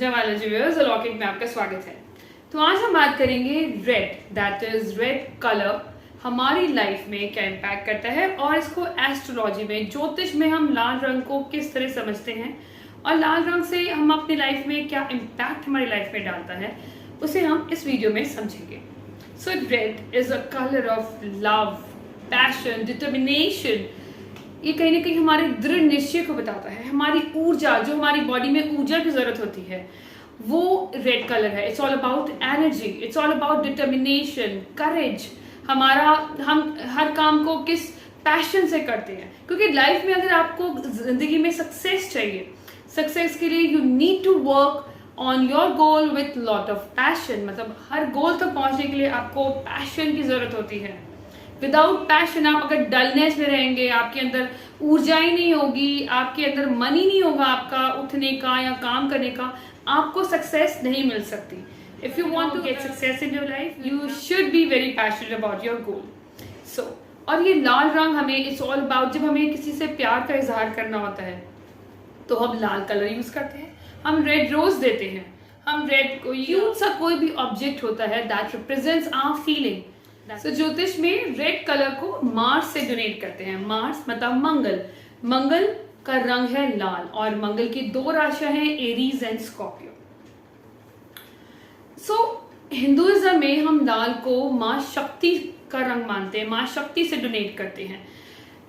जमाला viewers, अलौकिक में आपका स्वागत है। तो आज हम बात करेंगे red, that is red colour हमारी लाइफ में क्या इम्पैक्ट करता है और इसको एस्ट्रोलॉजी में, ज्योतिष में हम लाल रंग को किस तरह समझते हैं और लाल रंग से हम अपनी लाइफ में क्या इम्पैक्ट हमारी लाइफ में डालता है, उसे हम इस वीडियो में समझेंगे। So red is a colour of love, passion, determination. ये कहीं ना कहीं हमारे दृढ़ निश्चय को बताता है। हमारी ऊर्जा, जो हमारी बॉडी में ऊर्जा की जरूरत होती है, वो रेड कलर है। It's all about energy, it's all about determination, courage. हम हर काम को किस पैशन से करते हैं, क्योंकि लाइफ में अगर आपको जिंदगी में सक्सेस चाहिए, सक्सेस के लिए you need to work on your goal with lot of passion. मतलब हर गोल तक पहुंचने के लिए आपको पैशन की जरूरत होती है। विदाउट पैशन आप अगर डलनेस में रहेंगे, आपके अंदर ऊर्जा ही नहीं होगी, आपके अंदर मन ही नहीं होगा आपका उठने का या काम करने का, आपको सक्सेस नहीं मिल सकती। If you want to get success in your life, you should be very passionate about your goal. So और ये लाल रंग हमें, इट्स ऑल अबाउट, जब हमें किसी से प्यार का इजहार करना होता है तो हम लाल कलर यूज करते हैं। हम रेड रोज देते हैं, हम रेड को, क्यूट सा कोई भी ऑब्जेक्ट होता है दैट रिप्रेजेंट्स आवर फीलिंग। तो ज्योतिष में रेड कलर को मार्स से डोनेट करते हैं। मार्स मतलब मंगल, मंगल का रंग है लाल और मंगल की दो राशियां हैं, Aries and Scorpio. So Hinduism में हम लाल को माँ शक्ति का रंग मानते हैं, माँ शक्ति से डोनेट करते हैं।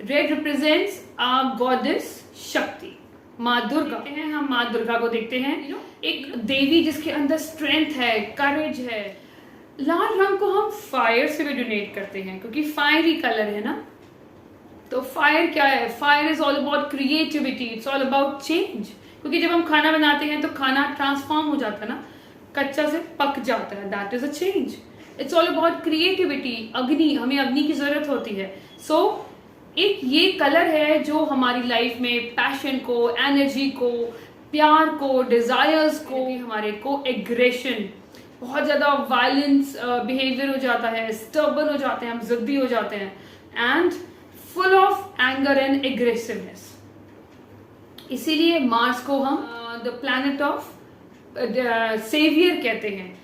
रेड रिप्रेजेंट्स आ गॉडेस शक्ति, माँ दुर्गा हैं। हम माँ दुर्गा को देखते हैं, एक देवी जिसके अंदर स्ट्रेंथ है, करेज है। लाल रंग को हम फायर से भी डोनेट करते हैं, क्योंकि फायरी कलर है ना। तो फायर क्या है? Fire is all about creativity, it's all about change. क्योंकि जब हम खाना बनाते हैं तो खाना ट्रांसफॉर्म हो जाता है ना, कच्चा से पक जाता है, that is a change. It's all about creativity, अग्नि, हमें अग्नि की जरूरत होती है। सो एक ये कलर है जो हमारी लाइफ में पैशन को, एनर्जी को, प्यार को, डिजायर्स को, हमारे को एग्रेशन, बहुत ज्यादा वायलेंस बिहेवियर हो जाता है, स्टर्बन हो जाते हैं, हम जिद्दी हो जाते हैं, and full of anger and aggressiveness. इसीलिए मार्स को हम द प्लैनेट ऑफ सेवियर कहते हैं,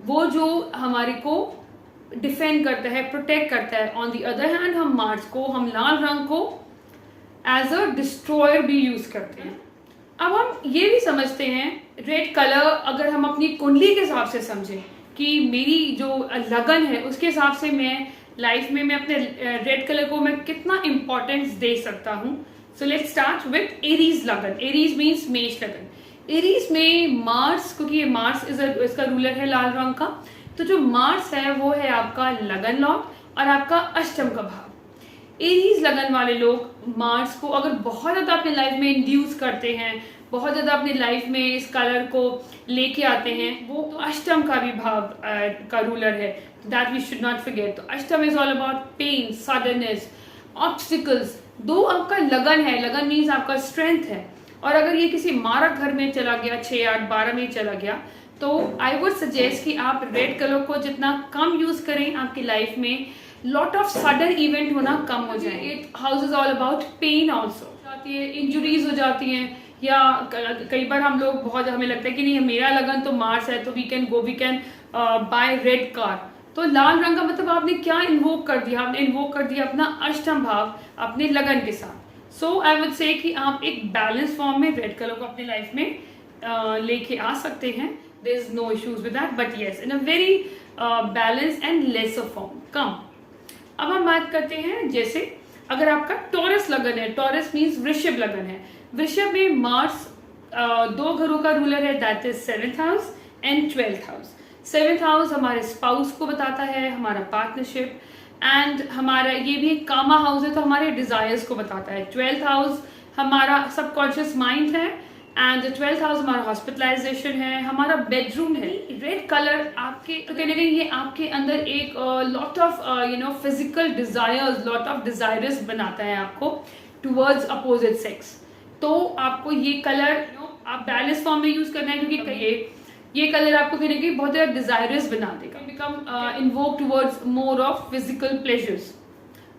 वो जो हमारे को डिफेंड करता है, प्रोटेक्ट करता है। ऑन द अदर हैंड हम मार्स को, हम लाल रंग को एज अ डिस्ट्रॉयर भी यूज करते हैं। अब हम ये भी समझते हैं रेड कलर, अगर हम अपनी कुंडली के हिसाब से समझें कि मेरी जो लगन है उसके हिसाब से मैं लाइफ में मैं अपने रेड कलर को मैं कितना इंपॉर्टेंस दे सकता हूँ। So let's start with Aries लगन। एरीज मीन्स मेष लगन। एरीज में मार्स, क्योंकि ये मार्स इसका रूलर है लाल रंग का, तो जो मार्स है वो है आपका लगन लॉर्ड और आपका अष्टम का भाव। एरीज लगन वाले लोग मार्स को अगर बहुत ज्यादा अपने लाइफ में इंड्यूस करते हैं, बहुत ज्यादा अपनी लाइफ में इस कलर को लेके आते हैं, वो तो अष्टम का भी भाव का रूलर है, that we should not forget. तो अष्टम is all about pain, suddenness, obstacles. दो आपका लगन है, लगन मीन्स आपका स्ट्रेंथ है, और अगर ये किसी मारक घर में चला गया, 6, 8, 12 में चला गया, तो आई वुड सजेस्ट कि आप रेड कलर को जितना कम यूज करें, आपकी लाइफ में लॉट ऑफ सडन इवेंट होना कम हो जाए। Eighth house is all about pain also, injuries हो जाती हैं, या कई बार हम लोग बहुत, हमें लगता है कि नहीं मेरा लगन तो मार्स है तो we can buy red car. तो लाल रंग का मतलब आपने क्या इन्वोक कर दिया? आपने इन्वोक कर दिया अपना अष्टम भाव अपने लगन के साथ। सो आई वुड से कि आप एक बैलेंस फॉर्म में रेड कलर को अपने लाइफ में लेके आ सकते हैं। There is no issues with that, but yes in a very balance and lesser form, कम। अब हम बात करते हैं, जैसे अगर आपका टॉरस लगन है, टॉरस मीन्स वृषभ लगन है। वृषभ में मार्स दो घरों का रूलर है, that is 7th house and 12th house. 7th house हमारे स्पाउस को बताता है, हमारा पार्टनरशिप, एंड हमारा ये भी एक कामा हाउस है तो हमारे डिजायर्स को बताता है। 12th हाउस हमारा सबकॉन्शियस माइंड है, एंड 12th हाउस हमारा हॉस्पिटलाइजेशन है, हमारा बेडरूम है। रेड कलर आपके, तो कहने लगे ये आपके अंदर एक lot of physical desires, lot of desires बनाता है आपको टुवर्ड्स अपोजिट सेक्स। तो आपको ये कलर आप बैलेंस फॉर्म में यूज करना है, क्योंकि ये कलर आपको कहने लगे बहुत ज्यादा डिजायरस बना देगा, become invoke towards more of physical pleasures.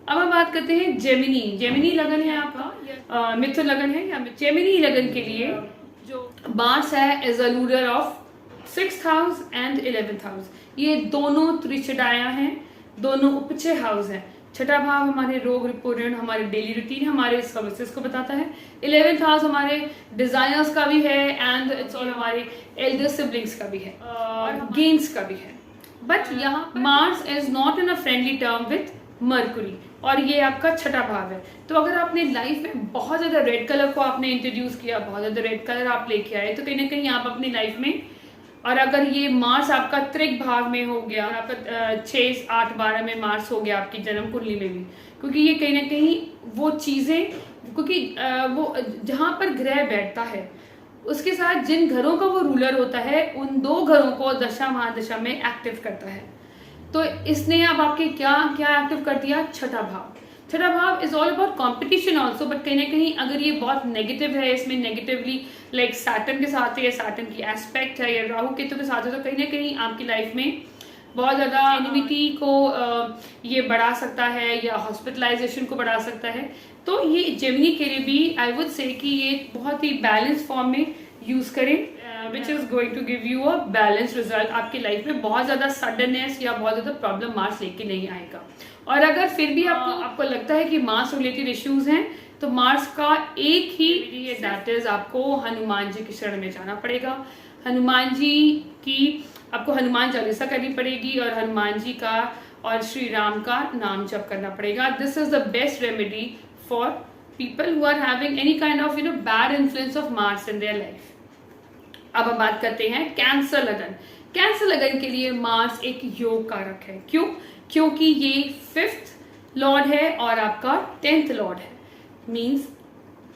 अब हम बात करते हैं जेमिनी। जेमिनी लगन है आपका, मिथुन लगन है, या जेमिनी लगन के लिए जो मार्स है as a ruler of 6th house and 11th house. ये दोनों त्रिछटाया हैं, दोनों उपचय हाउस हैं। छठा भाव हमारे रोग रिपोर्ट, हमारे डेली रूटीन, हमारे सर्विसेज को बताता है। 11th हाउस हमारे डिजाइनर्स का भी है एंड इट्स ऑल हमारे एल्डर सिबलिंग्स का भी है और गेन्स का भी है। बट यहाँ Mars is not in a friendly term with Mercury और ये आपका छठा भाव है। तो अगर आपने लाइफ में बहुत ज्यादा रेड कलर को आपने इंट्रोड्यूस किया, बहुत ज्यादा रेड कलर आप लेके आए, तो कहीं ना कहीं आप अपनी लाइफ में, और अगर ये मार्स आपका त्रिक भाव में हो गया, आपका 6, 8, 12 में मार्स हो गया आपकी जन्म कुंडली में भी, क्योंकि ये कहीं ना कहीं वो चीजें, क्योंकि वो जहां पर ग्रह बैठता है उसके साथ जिन घरों का वो रूलर होता है उन 2 घरों को दशा महादशा में एक्टिव करता है। तो इसने अब आपके क्या क्या एक्टिव कर दिया? छठा भाव। छठा भाव is all about competition also, but कहीं ना कहीं अगर ये बहुत नेगेटिव है, इसमें नेगेटिवली लाइक सैटर्न के साथ है या सैटर्न की एस्पेक्ट है या राहु केतु के साथ है, तो कहीं ना कहीं आपकी लाइफ में बहुत ज़्यादा एनिमिटी को ये बढ़ा सकता है या हॉस्पिटलाइजेशन को बढ़ा सकता है। तो ये जेमिनी के लिए भी आई वुड से कि ये बहुत ही बैलेंस फॉर्म में यूज करें, which is going to give you a balance result. आपकी लाइफ में बहुत ज्यादा सडननेस या बहुत ज्यादा प्रॉब्लम मार्स लेके नहीं आएगा। और अगर फिर भी आपको लगता है कि मार्स रिलेटेड इश्यूज हैं, तो मार्स का एक ही दैट इज आपको हनुमान जी की शरण में जाना पड़ेगा। हनुमान जी की आपको हनुमान चालीसा करनी पड़ेगी और हनुमान जी का और श्री राम का नाम जप करना पड़ेगा। This is the best remedy for people who are having any kind of bad influence of Mars in their life. अब हम बात करते हैं कैंसर लगन। कैंसर लगन के लिए मार्स एक योग कारक है। क्यों? क्योंकि ये 5th लॉर्ड है और आपका 10th लॉर्ड है, मींस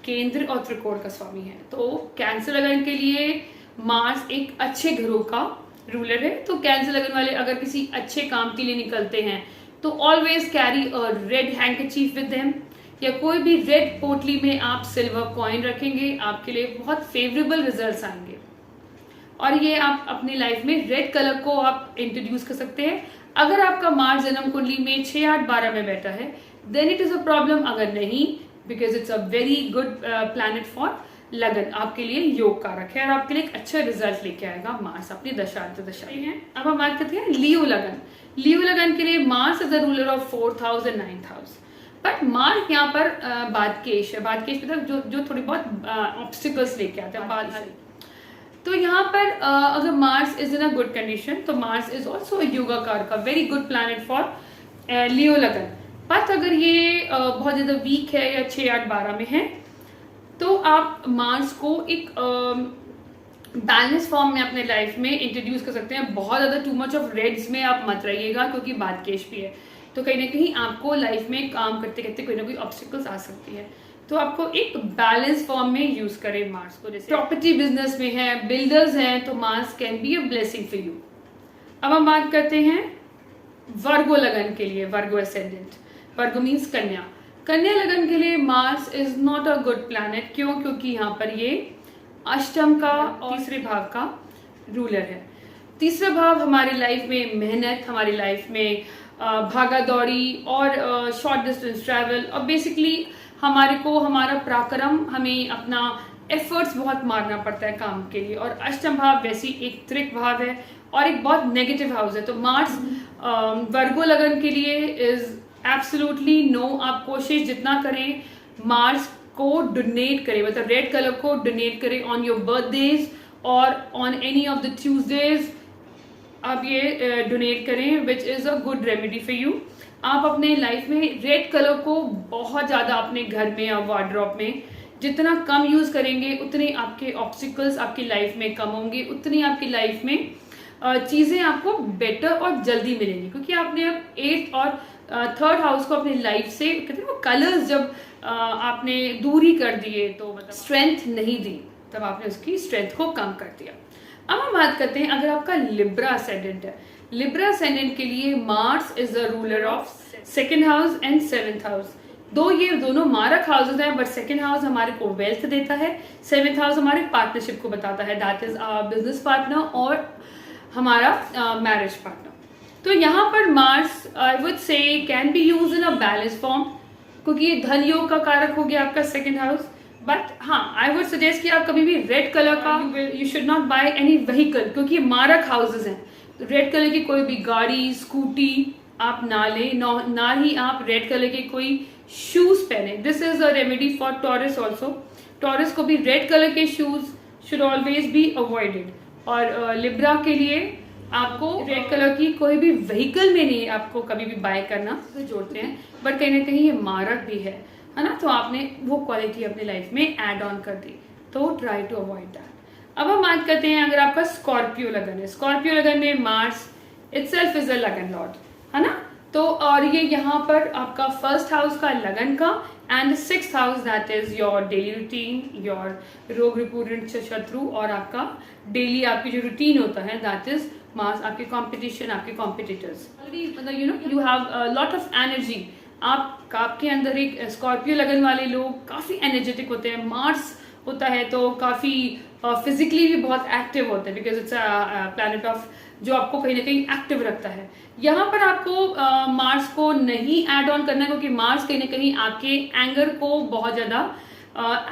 केंद्र और त्रिकोण का स्वामी है। तो कैंसर लगन के लिए मार्स एक अच्छे घरों का रूलर है। तो कैंसर लगन वाले अगर किसी अच्छे काम के लिए निकलते हैं तो always carry a red handkerchief with them, या कोई भी रेड पोटली में आप सिल्वर कॉइन रखेंगे, आपके लिए बहुत फेवरेबल रिजल्ट्स आएंगे। और ये आप अपनी लाइफ में रेड कलर को आप इंट्रोड्यूस कर सकते हैं। अगर आपका मार्स जन्म कुंडली में 6, 8, 12 में बैठा है then it is a problem. अगर नहीं, because it's a very good planet for लगन, आपके लिए योग कारक है और आपके लिए एक अच्छा रिजल्ट लेके आएगा मार्स अपनी दशा अंतर्दशाएं हैं। अब हम बात करते हैं लियो लगन। लियो लगन के लिए Mars is the ruler of 4th house and 9th house. But Mars यहाँ पर बादकेश है। बादकेश मतलब जो थोड़ी बहुत ऑब्स्टिकल्स लेके आते हैं। तो यहाँ पर अगर Mars is in a good condition, तो मार्स इज ऑल्सो योगा कारक, वेरी गुड प्लैनेट फॉर लियो लगन। बट अगर ये बहुत ज्यादा वीक है या 6, 8, 12 में है, तो आप मार्स को एक बैलेंस फॉर्म में अपने लाइफ में इंट्रोड्यूस कर सकते हैं। बहुत ज्यादा टू मच ऑफ रेड्स में आप मत रहिएगा, क्योंकि बादकेश भी है। तो कहीं ना कहीं आपको लाइफ में काम करते करते कोई ना कोई ऑब्स्टिकल्स आ सकती है। तो आपको एक बैलेंस फॉर्म में यूज करें मार्स को। जैसे प्रॉपर्टी बिजनेस में है, बिल्डर्स हैं, तो Mars can be a blessing for you. अब हम बात करते हैं वर्गो लगन के लिए। वर्गो एसेंडेंट, वर्गो मीन्स कन्या। कन्या लगन के लिए Mars is not a good planet. क्यों? क्योंकि यहाँ पर ये अष्टम का और 3रे भाव का रूलर है। 3रा भाव हमारी लाइफ में मेहनत, हमारी लाइफ में भागा दौड़ी और शॉर्ट डिस्टेंस ट्रैवल, और बेसिकली हमारे को हमारा पराक्रम, हमें अपना एफर्ट्स बहुत मारना पड़ता है काम के लिए। और अष्टम भाव वैसी एक त्रिक भाव है और एक बहुत नेगेटिव हाउस है। तो मार्स वर्गो लगन के लिए इज एब्सोल्युटली नो। आप कोशिश जितना करें मार्स को डोनेट करें, मतलब रेड कलर को डोनेट करें ऑन योर बर्थडेज और on any of the Tuesdays. आप ये डोनेट करें, which is a good remedy for you. आप अपने लाइफ में रेड कलर को बहुत ज़्यादा अपने घर में या वार्डरोब में जितना कम यूज़ करेंगे, उतने आपके ऑब्स्टिकल्स आपकी लाइफ में कम होंगे, उतनी आपकी लाइफ में चीज़ें आपको बेटर और जल्दी मिलेंगी। क्योंकि आपने अब 8th और 3rd हाउस को अपनी लाइफ से, कहते हैं वो कलर्स जब आपने दूर ही कर दिए, तो मतलब स्ट्रेंथ नहीं दी, तब आपने उसकी स्ट्रेंथ को कम कर दिया। अब हम बात करते हैं अगर आपका लिब्रा असेंडेंट है। लिब्रा असेंडेंट के लिए Mars is the ruler of 2nd house and 7th house. ये दोनों मारक हाउसेज हैं, बट 2nd हाउस हमारे को वेल्थ देता है, 7th हाउस हमारे पार्टनरशिप को बताता है, that is our business partner और हमारा मैरिज पार्टनर। तो यहाँ पर Mars I would say can be use in a balance form, क्योंकि ये धन योग का कारक हो गया आपका 2nd हाउस। बट हाँ, आई वुड सजेस्ट कि आप कभी भी रेड कलर का you should not by any vehicle, क्योंकि मारक हाउसेज हैं। तो रेड कलर की कोई भी गाड़ी, स्कूटी आप ना लें, ना ही आप रेड कलर के कोई शूज पहने। This is a remedy for taurus also. Taurus को भी रेड कलर के shoes should always be avoided. और लिब्रा के लिए आपको रेड कलर की कोई भी व्हीकल में नहीं आपको कभी भी बाय करना जोड़ते हैं, बट कहीं ना कहीं ये मारक भी है ना, तो आपने वो क्वालिटी अपनी लाइफ में ऐड ऑन कर दी, तो ट्राई टू अवॉइड दैट। अब हम बात करते हैं अगर आपका स्कॉर्पियो लगन है। स्कॉर्पियो लगन में मार्स इटसेल्फ इज अ लगन लॉर्ड, है ना। तो और ये यहाँ पर आपका फर्स्ट हाउस का लगन का and sixth house that is your daily routine, your रोग रिपूरेंट शत्रु, और आपका डेली आपकी जो रूटीन होता है दैट इज मार्स, आपके कॉम्पिटिशन, आपके कॉम्पिटिटर्स। मतलब you know you have lot of energy. आपके अंदर एक स्कॉर्पियो लगन वाले लोग काफी एनर्जेटिक होते हैं। मार्स होता है तो काफी फिजिकली भी बहुत एक्टिव होते हैं, because it's a planet of जो आपको कहीं ना कहीं एक्टिव रखता है। यहाँ पर आपको मार्स को नहीं ऐड ऑन करना है, क्योंकि मार्स कहीं ना कहीं आपके एंगर को बहुत ज्यादा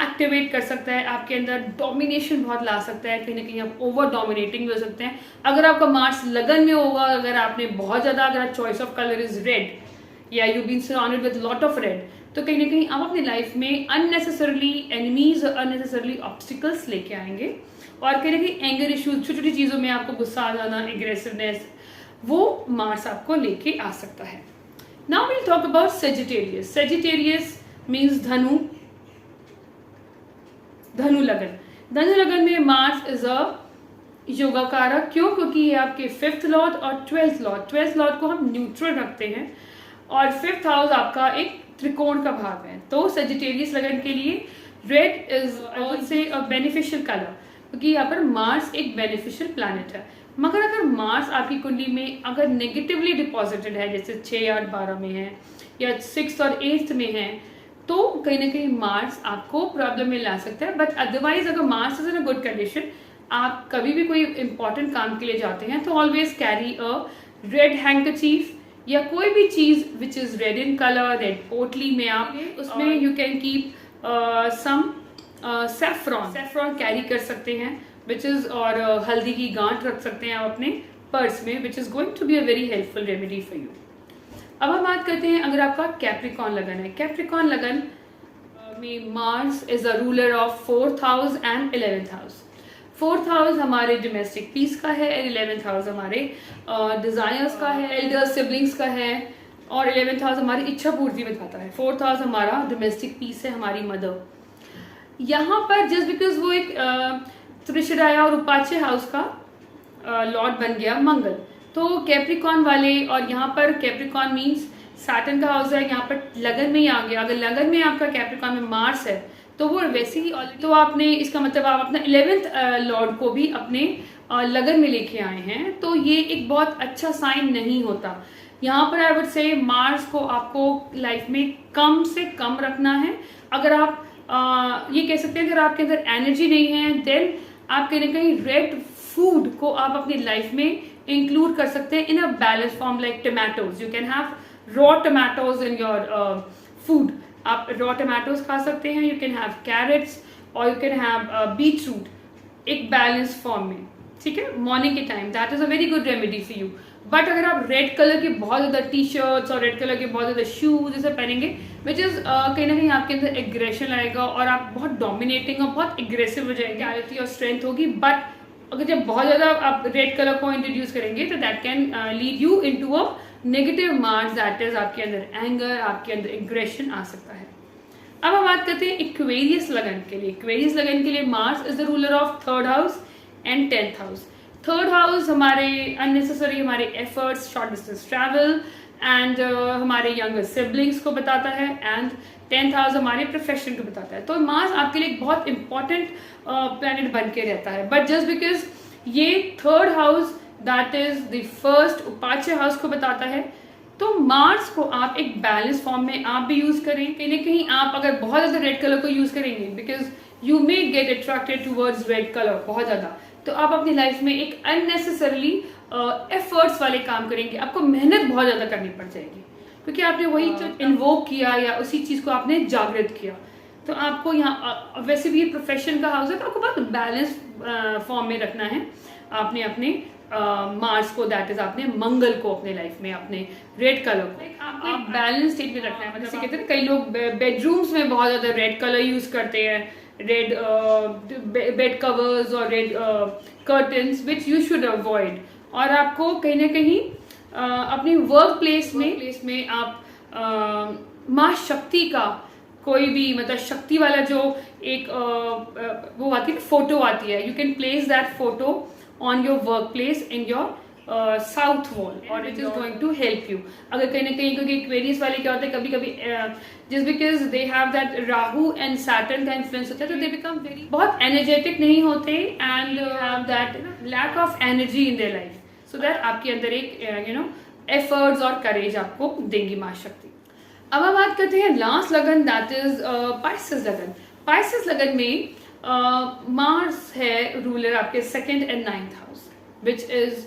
एक्टिवेट कर सकता है, आपके अंदर डोमिनेशन बहुत ला सकता है, कहीं ना कहीं आप ओवर डोमिनेटिंग भी हो सकते हैं। अगर आपका मार्स लगन में होगा, अगर आपने बहुत ज्यादा, अगर choice of colour is red या you been surrounded with lot of red, तो कहीं ना कहीं आप अपनी लाइफ में अननेसेसरली एनिमीज, अननेसेसरली ऑब्स्टिकल्स लेके आएंगे, और कहीं ना कहीं एंगर इश्यूज, छोटी छोटी चीजों में आपको गुस्सा आ जाना, एग्रेसिवनेस, वो मार्स आपको लेके आ सकता है। Now will talk about Sagittarius. Sagittarius means धनु, धनु लगन। धनु लगन में मार्स इज अ योगा कारक। क्यों? क्योंकि ये आपके 5th लॉर्ड और 12th लॉर्ड, 12th लॉर्ड को हम न्यूट्रल रखते हैं, और 5th हाउस आपका एक त्रिकोण का भाग है। तो सेजिटेरियस लगन के लिए रेड इज आई वुड से अ बेनिफिशियल कलर, क्योंकि यहाँ पर मार्स एक बेनिफिशियल प्लैनेट है। मगर अगर मार्स आपकी कुंडली में अगर नेगेटिवली डिपॉजिटेड है, जैसे 6, 8, 12 में है, या 6th और 8th में है, तो कहीं ना कहीं मार्स आपको प्रॉब्लम में ला सकता है। बट अदरवाइज अगर Mars is in a good condition, आप कभी भी कोई इंपॉर्टेंट काम के लिए जाते हैं तो always carry a red handkerchief, या कोई भी चीज which is red in colour, red पोटली में आप उसमें you can keep some saffron carry कर सकते हैं, विच इज, और हल्दी की गांठ रख सकते हैं आप अपने पर्स में, which is going to be a very helpful remedy for you. अब हम बात करते हैं अगर आपका कैप्रिकॉन लगन है। कैप्रिकॉन लगन में Mars is a ruler of 4th house and 11th house. 4th house हमारे डोमेस्टिक पीस का है, 11th हाउस हमारे डिजायर्स का है, एल्डर सिबलिंग्स का है, और 11th हाउस हमारी इच्छा पूर्ति बताता है। 4th हाउस हमारा डोमेस्टिक पीस है, हमारी मदर। यहाँ पर जस्ट बिकॉज वो एक त्रिशराया और उपाच्य हाउस का लॉर्ड बन गया मंगल, तो कैप्रिकॉन वाले, और यहाँ पर कैप्रिकॉन मीन्स सैटर्न का हाउस है, यहाँ पर लगन में ही आ गया। अगर लगन में आपका कैप्रिकॉन में मार्स है तो वो वैसे ही, तो आपने इसका मतलब आप अपना 11th लॉर्ड को भी अपने लगन में लेके आए हैं, तो ये एक बहुत अच्छा साइन नहीं होता। यहाँ पर आई वुड से मार्स को आपको लाइफ में कम से कम रखना है। अगर आप ये कह सकते हैं अगर आपके अंदर एनर्जी नहीं है, देन आप कहीं ना कहीं रेड फूड को आप अपनी लाइफ में इंक्लूड कर सकते हैं in a balance form, like tomatoes. You can have raw tomatoes in your food. आप रॉ टोमेटोज खा सकते हैं, यू कैन हैव कैरेट्स, और you can have beetroot एक बैलेंस फॉर्म में, ठीक है, मॉर्निंग के time. That is a very good remedy for you. But अगर आप रेड कलर के बहुत ज्यादा टी शर्ट्स और रेड कलर के बहुत ज्यादा शूज जैसे पहनेंगे, विच इज कहीं ना कहीं आपके अंदर एग्रेशन आएगा, और आप बहुत डोमिनेटिंग और बहुत एग्रेसिव हो जाएंगे, क्लैरिटी और स्ट्रेंथ होगी। बट अगर जब बहुत ज्यादा आप रेड कलर को इंट्रोड्यूस करेंगे तो that can lead you into a negative marks, that is आपके अंदर एंगर, आपके अंदर एग्रेशन आ सकता है। अब हम बात करते हैं एक्वेरियस लगन के लिए। एक्वेरियस लगन के लिए Mars is the ruler of 3rd house and 10th house. 3rd house हमारे अननेसेसरी हमारे efforts, short distance travel and हमारे यंगर सिबलिंग्स को बताता है, एंड 10th हाउस हमारे प्रोफेशन को बताता है। तो मार्स आपके लिए एक बहुत इंपॉर्टेंट प्लैनेट बन के रहता है। बट जस्ट बिकॉज ये 3rd house that is the first उपाच्य हाउस को बताता है, तो मार्स को आप एक बैलेंस फॉर्म में आप भी यूज करें। कहीं ना कहीं आप अगर बहुत ज्यादा रेड कलर को यूज करेंगे, because you may get attracted towards red colour बहुत ज्यादा, तो आप अपनी लाइफ में एक अननेसेसरली एफर्ट्स वाले काम करेंगे, आपको मेहनत बहुत ज्यादा करनी पड़ जाएगी, क्योंकि आपने वही इन्वोक किया या उसी चीज को आपने जागृत किया। तो आपको यहाँ वैसे भी ये प्रोफेशन का हाउस है, तो आपको बहुत बैलेंस फॉर्म में रखना है। आपने अपने मार्स को, दैट इज आपने मंगल को अपने लाइफ में, अपने रेड कलर को आप बैलेंस स्टेट में रखना है। मतलब जैसे कहते हैं कई लोग बेडरूम्स में बहुत ज़्यादा रेड कलर यूज़ करते हैं, रेड बेड कवर्स और red curtains, which you should avoid. और आपको कहीं ना कहीं अपनी वर्क प्लेस में आप माँ शक्ति का कोई भी, मतलब शक्ति वाला जो एक वो आती है, फोटो आती है, you can place that photo on your work place in your south wall, और it is going to help you. अगर कहीं ना कहीं, क्योंकि एक्वेरियस वाले क्या होते हैं कभी कभी just because they have that Rahu and Saturn का इन्फ्लुएंस होता है, तो दे बिकम वेरी बहुत एनर्जेटिक नहीं होते and have that lack of energy in their life, so that आपके अंदर एक यू नो एफर्ट्स और करेज आपको देंगी माँ शक्ति। अब हम बात करते हैं लास्ट लगन, दैट इज पाइसेस लगन। पाइसेस लगन में मार्स है रूलर आपके 2nd and 9th house, which is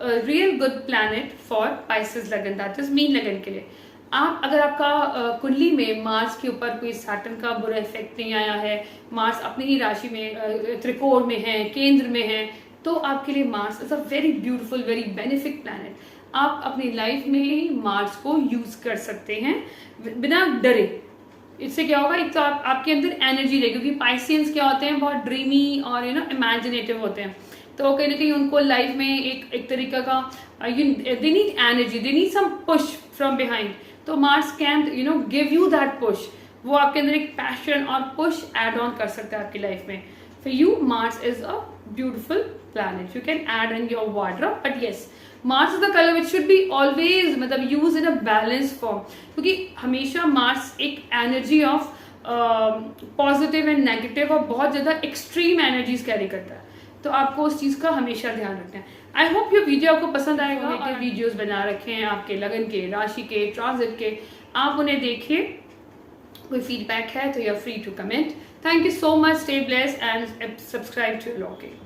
real good planet for Pisces लगन, दैट इज मीन लगन के लिए। आप अगर आपका कुंडली में मार्स के ऊपर कोई सैटर्न का बुरा इफेक्ट नहीं आया है, मार्स अपनी ही राशि में त्रिकोण में है, केंद्र में है, तो आपके लिए Mars is a very beautiful, very benefic planet. आप अपनी लाइफ में ही मार्स को यूज कर सकते हैं बिना डरे। इससे क्या होगा, एक तो आपके अंदर एनर्जी रहेगी, क्योंकि पाइसियंस क्या होते हैं, बहुत ड्रीमी और यू नो इमेजिनेटिव होते हैं, तो कहीं ना कहीं उनको लाइफ में एक तरीका का they need energy, they need some push from behind. तो Mars can you know give you that push, वो आपके अंदर एक पैशन और पुश एड ऑन कर सकता है आपकी लाइफ में। For you Mars is a beautiful planet, you can add in your wardrobe, but yes Mars is the colour which should be always मतलब use in a balance form, क्योंकि हमेशा Mars एक energy of positive and negative और बहुत ज़्यादा extreme energies carry करता है, तो आपको उस चीज़ का हमेशा ध्यान रखना है। आई होप ये वीडियो आपको पसंद आएगा, और वीडियोस बना रखे हैं आपके लगन के, राशि के, ट्रांजिट के, आप उन्हें देखिए। कोई फीडबैक है तो you are free to comment. Thank you so much, stay blessed and subscribe to Locke.